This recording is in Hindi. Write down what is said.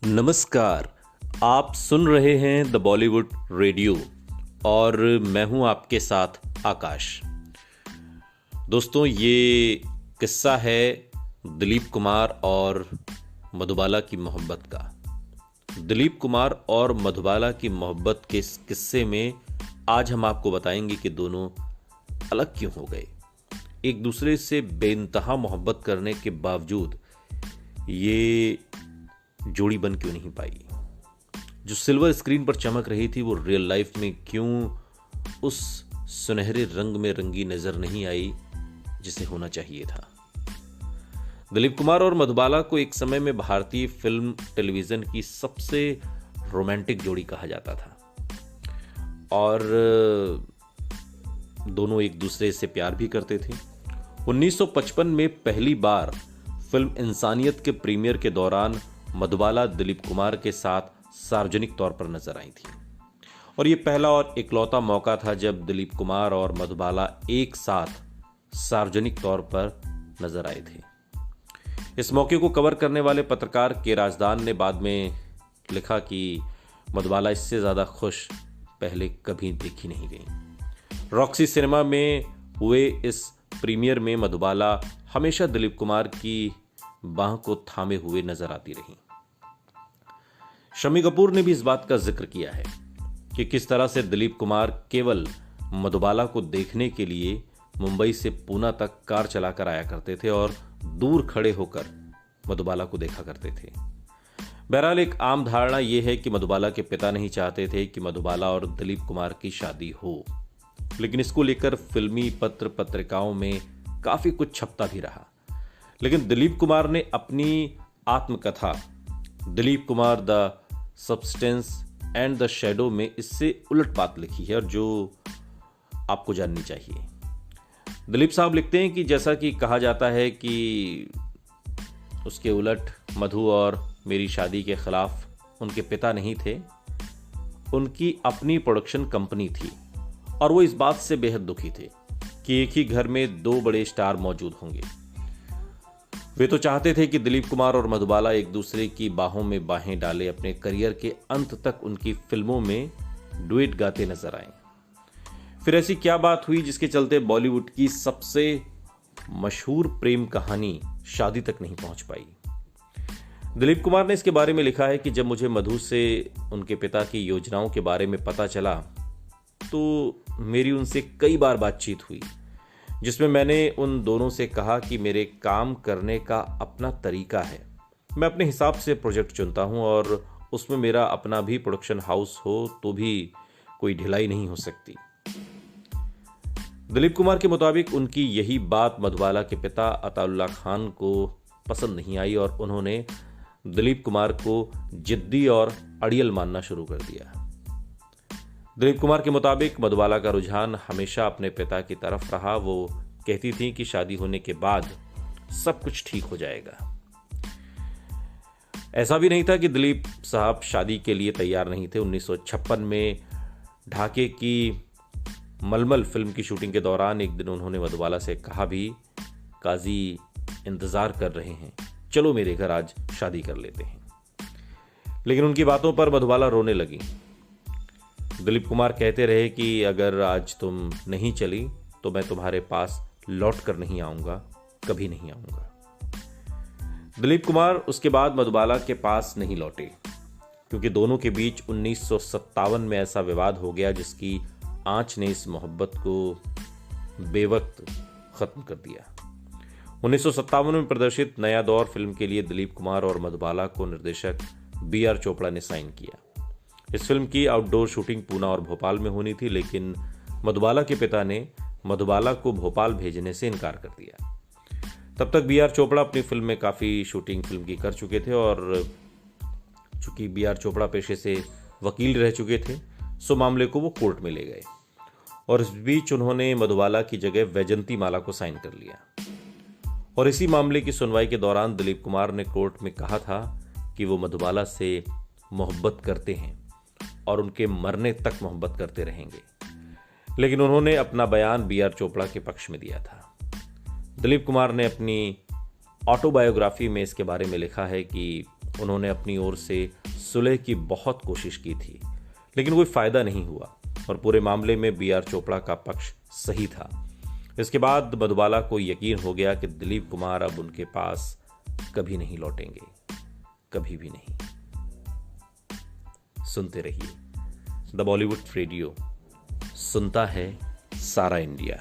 नमस्कार। आप सुन रहे हैं द बॉलीवुड रेडियो और मैं हूं आपके साथ आकाश। दोस्तों, ये किस्सा है दिलीप कुमार और मधुबाला की मोहब्बत का। दिलीप कुमार और मधुबाला की मोहब्बत के इस किस्से में आज हम आपको बताएंगे कि दोनों अलग क्यों हो गए, एक दूसरे से बेइंतहा मोहब्बत करने के बावजूद ये जोड़ी बन क्यों नहीं पाई। जो सिल्वर स्क्रीन पर चमक रही थी वो रियल लाइफ में क्यों उस सुनहरे रंग में रंगी नजर नहीं आई जिसे होना चाहिए था। दिलीप कुमार और मधुबाला को एक समय में भारतीय फिल्म टेलीविजन की सबसे रोमांटिक जोड़ी कहा जाता था और दोनों एक दूसरे से प्यार भी करते थे। 1955 में पहली बार फिल्म इंसानियत के प्रीमियर के दौरान मधुबाला दिलीप कुमार के साथ सार्वजनिक तौर पर नजर आई थी और यह पहला और इकलौता मौका था जब दिलीप कुमार और मधुबाला एक साथ सार्वजनिक तौर पर नजर आए थे। इस मौके को कवर करने वाले पत्रकार के राजदान ने बाद में लिखा कि मधुबाला इससे ज्यादा खुश पहले कभी देखी नहीं गई। रॉक्सी सिनेमा में हुए इस प्रीमियर में मधुबाला हमेशा दिलीप कुमार की बाह को थामे हुए नजर आती रही। शम्मी कपूर ने भी इस बात का जिक्र किया है कि किस तरह से दिलीप कुमार केवल मधुबाला को देखने के लिए मुंबई से पूना तक कार चलाकर आया करते थे और दूर खड़े होकर मधुबाला को देखा करते थे। बहरहाल एक आम धारणा यह है कि मधुबाला के पिता नहीं चाहते थे कि मधुबाला और दिलीप कुमार की शादी हो, लेकिन इसको लेकर फिल्मी पत्र पत्रिकाओं में काफी कुछ छपता भी रहा। लेकिन दिलीप कुमार ने अपनी आत्मकथा Dilip Kumar the substance and the shadow में इससे उलट बात लिखी है और जो आपको जाननी चाहिए। दिलीप साहब लिखते हैं कि जैसा कि कहा जाता है कि उसके उलट मधु और मेरी शादी के खिलाफ उनके पिता नहीं थे, उनकी अपनी प्रोडक्शन कंपनी थी और वो इस बात से बेहद दुखी थे कि एक ही घर में दो बड़े स्टार मौजूद होंगे। वे तो चाहते थे कि दिलीप कुमार और मधुबाला एक दूसरे की बाहों में बाहें डाले अपने करियर के अंत तक उनकी फिल्मों में डुएट गाते नजर आए। फिर ऐसी क्या बात हुई जिसके चलते बॉलीवुड की सबसे मशहूर प्रेम कहानी शादी तक नहीं पहुंच पाई। दिलीप कुमार ने इसके बारे में लिखा है कि जब मुझे मधु से उनके पिता की योजनाओं के बारे में पता चला तो मेरी उनसे कई बार बातचीत हुई जिसमें मैंने उन दोनों से कहा कि मेरे काम करने का अपना तरीका है, मैं अपने हिसाब से प्रोजेक्ट चुनता हूं और उसमें मेरा अपना भी प्रोडक्शन हाउस हो तो भी कोई ढिलाई नहीं हो सकती। दिलीप कुमार के मुताबिक उनकी यही बात मधुबाला के पिता अताउल्लाह खान को पसंद नहीं आई और उन्होंने दिलीप कुमार को जिद्दी और अड़ियल मानना शुरू कर दिया। दिलीप कुमार के मुताबिक मधुबाला का रुझान हमेशा अपने पिता की तरफ रहा। वो कहती थी कि शादी होने के बाद सब कुछ ठीक हो जाएगा। ऐसा भी नहीं था कि दिलीप साहब शादी के लिए तैयार नहीं थे। 1956 में ढाके की मलमल फिल्म की शूटिंग के दौरान एक दिन उन्होंने मधुबाला से कहा भी, काजी इंतजार कर रहे हैं, चलो मेरे घर आज शादी कर लेते हैं। लेकिन उनकी बातों पर मधुबाला रोने लगी। दिलीप कुमार कहते रहे कि अगर आज तुम नहीं चली तो मैं तुम्हारे पास लौट कर नहीं आऊंगा, कभी नहीं आऊंगा। दिलीप कुमार उसके बाद मधुबाला के पास नहीं लौटे क्योंकि दोनों के बीच 1957 में ऐसा विवाद हो गया जिसकी आंच ने इस मोहब्बत को बेवक्त खत्म कर दिया। 1957 में प्रदर्शित नया दौर फिल्म के लिए दिलीप कुमार और मधुबाला को निर्देशक B.R. चोपड़ा ने साइन किया। इस फिल्म की आउटडोर शूटिंग पूना और भोपाल में होनी थी, लेकिन मधुबाला के पिता ने मधुबाला को भोपाल भेजने से इनकार कर दिया। तब तक B.R. चोपड़ा अपनी फिल्म में काफ़ी शूटिंग फिल्म की कर चुके थे और चूंकि B.R. चोपड़ा पेशे से वकील रह चुके थे सो मामले को वो कोर्ट में ले गए और इस बीच उन्होंने मधुबाला की जगह वैजंती माला को साइन कर लिया। और इसी मामले की सुनवाई के दौरान दिलीप कुमार ने कोर्ट में कहा था कि वो मधुबाला से मोहब्बत करते हैं और उनके मरने तक मोहब्बत करते रहेंगे, लेकिन उन्होंने अपना बयान B.R. चोपड़ा के पक्ष में दिया था। दिलीप कुमार ने अपनी ऑटोबायोग्राफी में इसके बारे में लिखा है कि उन्होंने अपनी ओर से सुलह की बहुत कोशिश की थी, लेकिन कोई फायदा नहीं हुआ और पूरे मामले में बी आर चोपड़ा का पक्ष सही था। इसके बाद मधुबाला को यकीन हो गया कि दिलीप कुमार अब उनके पास कभी नहीं लौटेंगे, कभी भी नहीं। सुनते रहिए द बॉलीवुड रेडियो, सुनता है सारा इंडिया।